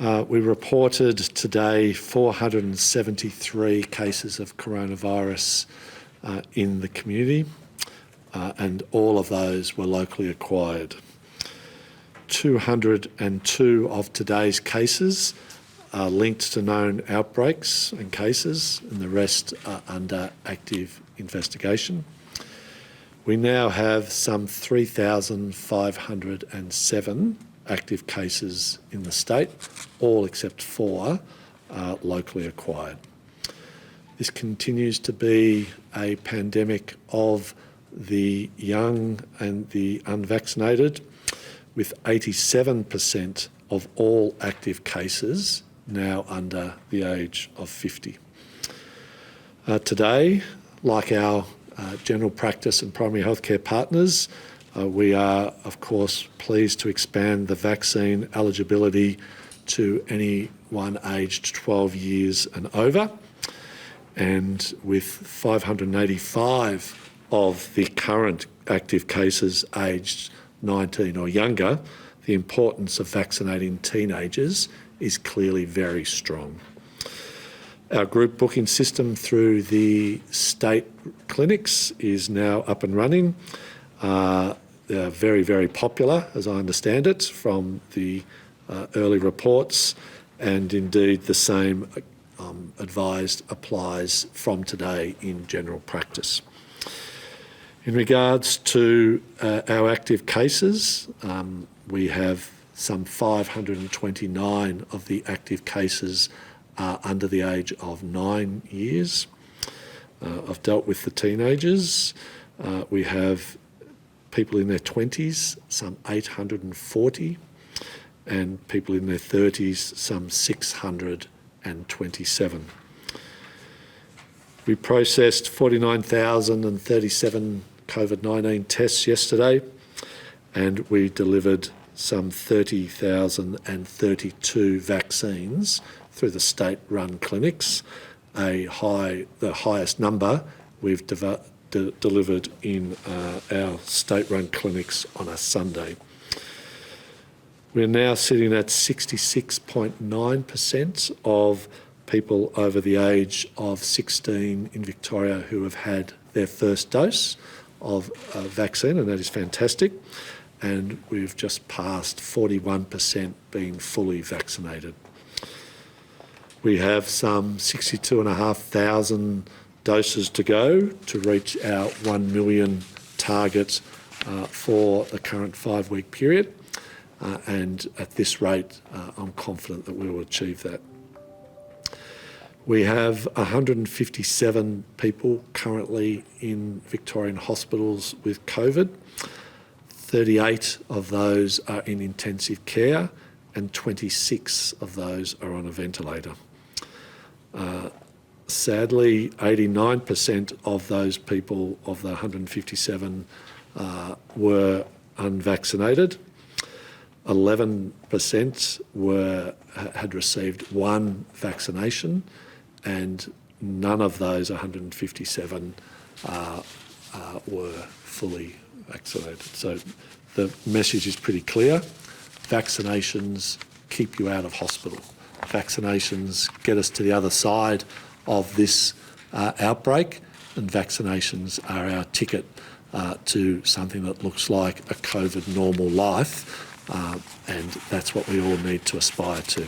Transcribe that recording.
We reported today 473 cases of coronavirus in the community, and all of those were locally acquired. 202 of today's cases are linked to known outbreaks and cases, and the rest are under active investigation. We now have some 3,507 active cases in the state, all except 4 are locally acquired. This continues to be a pandemic of the young and the unvaccinated, with 87% of all active cases now under the age of 50. Today, like our general practice and primary healthcare partners, we are, of course, pleased to expand the vaccine eligibility to anyone aged 12 years and over. And with 585 of the current active cases aged 19 or younger, the importance of vaccinating teenagers is clearly very strong. Our group booking system through the state clinics is now up and running. They're very, very popular, as I understand it, from the early reports, and indeed the same advised applies from today in general practice. In regards to our active cases, we have some 529 of the active cases are under the age of 9 years. I've dealt with the teenagers. We have people in their 20s, some 840, and people in their 30s, some 627. We processed 49,037 COVID-19 tests yesterday, and we delivered some 30,032 vaccines through the state-run clinics, the highest number we've delivered in our state-run clinics on a Sunday. We're now sitting at 66.9% of people over the age of 16 in Victoria who have had their first dose of vaccine, and that is fantastic. And we've just passed 41% being fully vaccinated. We have some 62,500 doses to go to reach our 1 million target for the current 5-week period. And at this rate, I'm confident that we will achieve that. We have 157 people currently in Victorian hospitals with COVID. 38 of those are in intensive care and 26 of those are on a ventilator. Sadly, 89% of those people, of the 157, were unvaccinated. 11% had received 1 vaccination, and none of those 157 were fully vaccinated. So the message is pretty clear. Vaccinations keep you out of hospital. Vaccinations get us to the other side of this outbreak, and vaccinations are our ticket to something that looks like a COVID normal life, and that's what we all need to aspire to.